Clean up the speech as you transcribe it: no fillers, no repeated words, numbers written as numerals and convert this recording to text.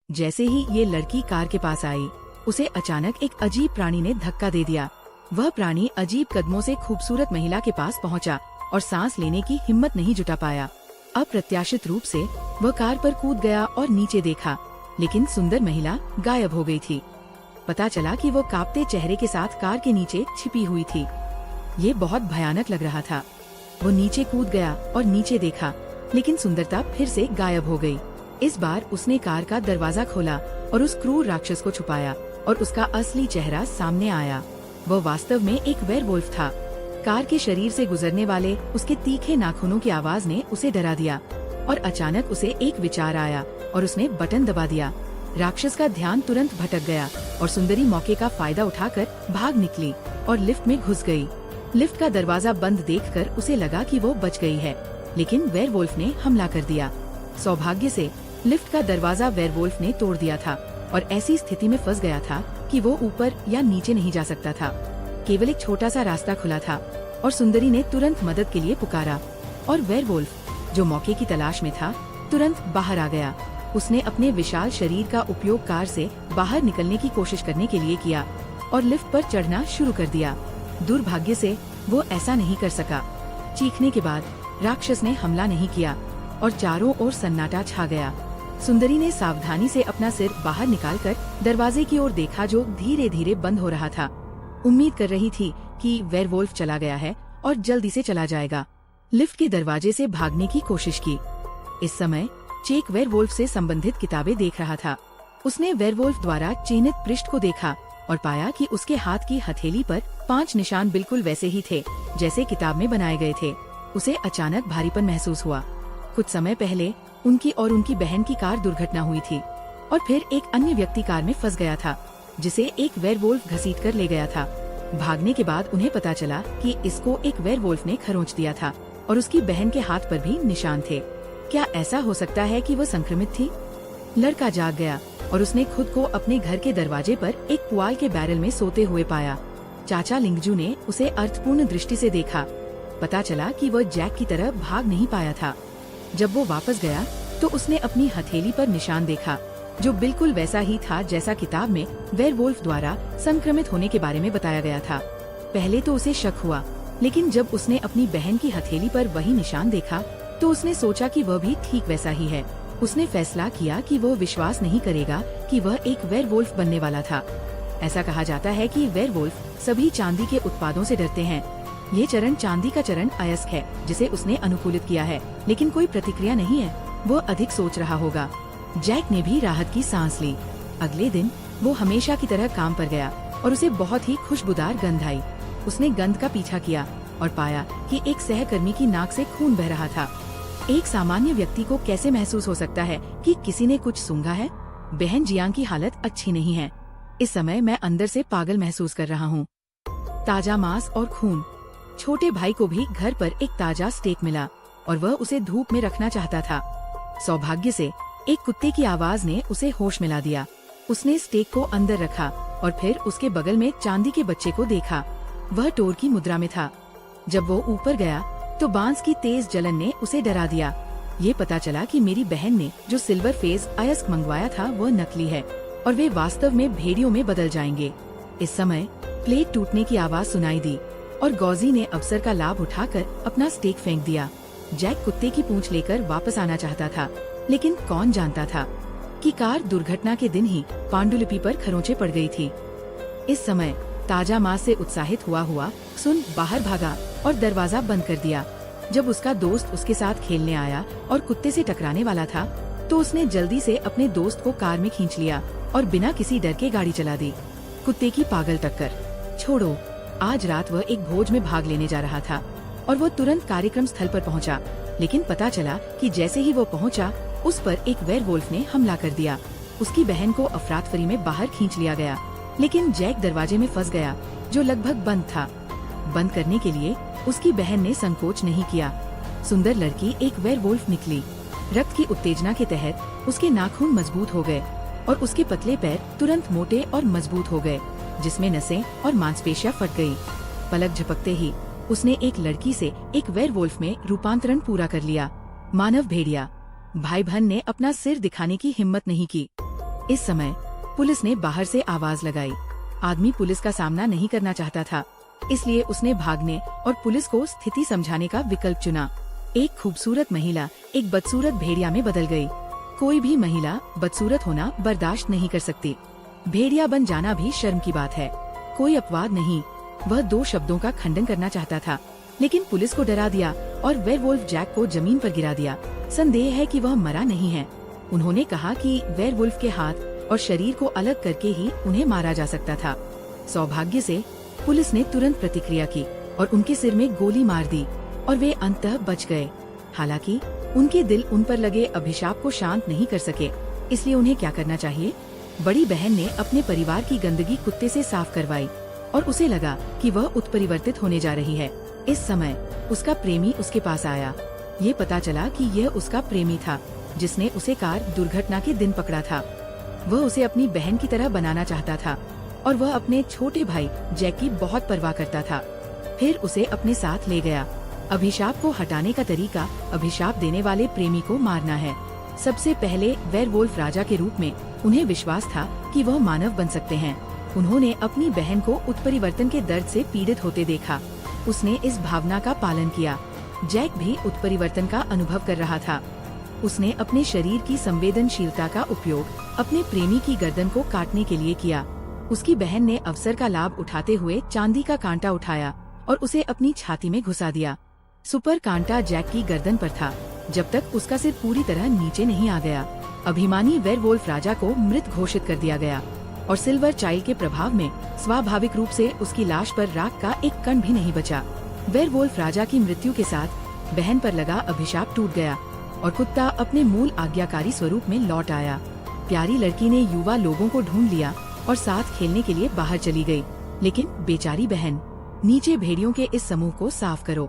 जैसे ही ये लड़की कार के पास आई, उसे अचानक एक अजीब प्राणी ने धक्का दे दिया। वह प्राणी अजीब कदमों से खूबसूरत महिला के पास पहुंचा और सांस लेने की हिम्मत नहीं जुटा पाया। अप्रत्याशित रूप से वह कार पर कूद गया और नीचे देखा, लेकिन सुंदर महिला गायब हो गई थी। पता चला कि वो कांपते चेहरे के साथ कार के नीचे छिपी हुई थी। ये बहुत भयानक लग रहा था। वो नीचे कूद गया और नीचे देखा, लेकिन सुंदरता फिर से गायब हो गई। इस बार उसने कार का दरवाजा खोला और उस क्रूर राक्षस को छुपाया और उसका असली चेहरा सामने आया। वो वास्तव में एक वेयरवुल्फ था। कार के शरीर से गुजरने वाले उसके तीखे नाखूनों की आवाज ने उसे डरा दिया और अचानक उसे एक विचार आया और उसने बटन दबा दिया। राक्षस का ध्यान तुरंत भटक गया और सुंदरी मौके का फायदा उठाकर भाग निकली और लिफ्ट में घुस गई। लिफ्ट का दरवाजा बंद देखकर उसे लगा कि वो बच गई है, लेकिन वेयरवुल्फ ने हमला कर दिया। सौभाग्य से लिफ्ट का दरवाजा वेयरवुल्फ ने तोड़ दिया था और ऐसी स्थिति में फंस गया था कि वो ऊपर या नीचे नहीं जा सकता था। केवल एक छोटा सा रास्ता खुला था और सुंदरी ने तुरंत मदद के लिए पुकारा और वेयरवुल्फ, जो मौके की तलाश में था, तुरंत बाहर आ गया। उसने अपने विशाल शरीर का उपयोग कार से बाहर निकलने की कोशिश करने के लिए किया और लिफ्ट पर चढ़ना शुरू कर दिया। दुर्भाग्य से वो ऐसा नहीं कर सका। चीखने के बाद राक्षस ने हमला नहीं किया और चारों ओर सन्नाटा छा गया। सुंदरी ने सावधानी से अपना सिर बाहर निकालकर दरवाजे की ओर देखा, जो धीरे धीरे बंद हो रहा था। उम्मीद कर रही थी कि वेयरवुल्फ चला गया है और जल्दी से चला जाएगा। लिफ्ट के दरवाजे से भागने की कोशिश की। इस समय चेक वेयरवुल्फ से संबंधित किताबें देख रहा था। उसने वेयरवुल्फ द्वारा चिन्हित पृष्ठ को देखा और पाया कि उसके हाथ की हथेली पर 5 निशान बिल्कुल वैसे ही थे जैसे किताब में बनाए गए थे। उसे अचानक भारीपन महसूस हुआ। कुछ समय पहले उनकी और उनकी बहन की कार दुर्घटना हुई थी और फिर एक अन्य व्यक्ति कार में फंस गया था, जिसे एक वेयरवुल्फ घसीट कर ले गया था। भागने के बाद उन्हें पता चला कि इसको एक वेयरवुल्फ ने खरोंच दिया था और उसकी बहन के हाथ पर भी निशान थे। क्या ऐसा हो सकता है कि वो संक्रमित थी? लड़का जाग गया और उसने खुद को अपने घर के दरवाजे पर एक पुआल के बैरल में सोते हुए पाया। चाचा लिंगजू ने उसे अर्थपूर्ण दृष्टि से देखा। पता चला कि वह जैक की तरह भाग नहीं पाया था। जब वो वापस गया तो उसने अपनी हथेली पर निशान देखा, जो बिल्कुल वैसा ही था जैसा किताब में वेयरवुल्फ द्वारा संक्रमित होने के बारे में बताया गया था। पहले तो उसे शक हुआ, लेकिन जब उसने अपनी बहन की हथेली पर वही निशान देखा तो उसने सोचा कि वह भी ठीक वैसा ही है। उसने फैसला किया कि वो विश्वास नहीं करेगा कि वह एक वेयरवुल्फ बनने वाला था। ऐसा कहा जाता है कि वेयरवुल्फ सभी चांदी के उत्पादों से डरते हैं। ये चरण चांदी का चरण अयस्क है, जिसे उसने अनुकूलित किया है, लेकिन कोई प्रतिक्रिया नहीं है। वो अधिक सोच रहा होगा। जैक ने भी राहत की सांस ली। अगले दिन वो हमेशा की तरह काम पर गया और उसे बहुत ही खुशबूदार गंध आई। उसने गंध का पीछा किया और पाया कि एक सहकर्मी की नाक से खून बह रहा था। एक सामान्य व्यक्ति को कैसे महसूस हो सकता है कि किसी ने कुछ सूंघा है? बहन जियांग की हालत अच्छी नहीं है। इस समय मैं अंदर से पागल महसूस कर रहा हूँ। ताजा मांस और खून। छोटे भाई को भी घर पर एक ताजा स्टेक मिला और वह उसे धूप में रखना चाहता था। सौभाग्य से एक कुत्ते की आवाज ने उसे होश मिला दिया। उसने स्टेक को अंदर रखा और फिर उसके बगल में चांदी के बच्चे को देखा। वह टोर की मुद्रा में था। जब वो ऊपर गया तो बांस की तेज जलन ने उसे डरा दिया। ये पता चला कि मेरी बहन ने जो सिल्वर फेस अयस्क मंगवाया था वह नकली है और वे वास्तव में भेड़ियों में बदल जाएंगे। इस समय प्लेट टूटने की आवाज सुनाई दी और गौजी ने अवसर का लाभ उठाकर अपना स्टेक फेंक दिया। जैक कुत्ते की पूंछ लेकर वापस आना चाहता था, लेकिन कौन जानता था कि कार दुर्घटना के दिन ही पांडुलिपि पर खरोंचे पड़ गई थी। इस समय ताजा मांस से उत्साहित हुआ सुन बाहर भागा और दरवाजा बंद कर दिया। जब उसका दोस्त उसके साथ खेलने आया और कुत्ते से टकराने वाला था तो उसने जल्दी से अपने दोस्त को कार में खींच लिया और बिना किसी डर के गाड़ी चला दी। कुत्ते की पागल टक्कर छोड़ो। आज रात वह एक भोज में भाग लेने जा रहा था और वो तुरंत कार्यक्रम स्थल पर पहुंचा, लेकिन पता चला कि जैसे ही वो पहुंचा उस पर एक वेयरवुल्फ ने हमला कर दिया। उसकी बहन को अफरातफरी में बाहर खींच लिया गया, लेकिन जैक दरवाजे में फंस गया जो लगभग बंद था। बंद करने के लिए उसकी बहन ने संकोच नहीं किया। सुंदर लड़की एक वेयरवुल्फ निकली। रक्त की उत्तेजना के तहत उसके नाखून मजबूत हो गए और उसके पतले पैर तुरंत मोटे और मजबूत हो गए, जिसमें नसें और मांसपेशियां फट गई। पलक झपकते ही उसने एक लड़की से एक वेयरवुल्फ में रूपांतरण पूरा कर लिया। मानव भेड़िया। भाई बहन ने अपना सिर दिखाने की हिम्मत नहीं की। इस समय पुलिस ने बाहर से आवाज लगाई। आदमी पुलिस का सामना नहीं करना चाहता था, इसलिए उसने भागने और पुलिस को स्थिति समझाने का विकल्प चुना। एक खूबसूरत महिला एक बदसूरत भेड़िया में बदल गई। कोई भी महिला बदसूरत होना बर्दाश्त नहीं कर सकती। भेड़िया बन जाना भी शर्म की बात है, कोई अपवाद नहीं। वह 2 शब्दों का खंडन करना चाहता था, लेकिन पुलिस को डरा दिया और वेयरवुल्फ जैक को जमीन पर गिरा दिया। संदेह है कि वह मरा नहीं है। उन्होंने कहा कि वेयरवुल्फ के हाथ और शरीर को अलग करके ही उन्हें मारा जा सकता था। सौभाग्य से पुलिस ने तुरंत प्रतिक्रिया की और उनके सिर में गोली मार दी और वे अंततः बच गए। हालांकि उनके दिल उन पर लगे अभिशाप को शांत नहीं कर सके, इसलिए उन्हें क्या करना चाहिए? बड़ी बहन ने अपने परिवार की गंदगी कुत्ते से साफ करवाई और उसे लगा कि वह उत्परिवर्तित होने जा रही है। इस समय उसका प्रेमी उसके पास आया। ये पता चला कि यह उसका प्रेमी था, जिसने उसे कार दुर्घटना के दिन पकड़ा था। वह उसे अपनी बहन की तरह बनाना चाहता था और वह अपने छोटे भाई जैक की बहुत परवाह करता था। फिर उसे अपने साथ ले गया। अभिशाप को हटाने का तरीका अभिशाप देने वाले प्रेमी को मारना है। सबसे पहले वेयरवुल्फ राजा के रूप में उन्हें विश्वास था कि वह मानव बन सकते हैं। उन्होंने अपनी बहन को उत्परिवर्तन के दर्द से पीड़ित होते देखा। उसने इस भावना का पालन किया। जैक भी उत्परिवर्तन का अनुभव कर रहा था। उसने अपने शरीर की संवेदनशीलता का उपयोग अपने प्रेमी की गर्दन को काटने के लिए किया। उसकी बहन ने अवसर का लाभ उठाते हुए चांदी का कांटा उठाया और उसे अपनी छाती में घुसा दिया। सुपर कांटा जैक की गर्दन पर था, जब तक उसका सिर पूरी तरह नीचे नहीं आ गया। अभिमानी वेयरवुल्फ राजा को मृत घोषित कर दिया गया और सिल्वर चाइल्ड के प्रभाव में स्वाभाविक रूप से उसकी लाश पर राख का एक कण भी नहीं बचा। वेयरवुल्फ राजा की मृत्यु के साथ बहन पर लगा अभिशाप टूट गया और कुत्ता अपने मूल आज्ञाकारी स्वरूप में लौट आया। प्यारी लड़की ने युवा लोगों को ढूंढ लिया और साथ खेलने के लिए बाहर चली गई, लेकिन बेचारी बहन। नीचे भेड़ियों के इस समूह को साफ करो।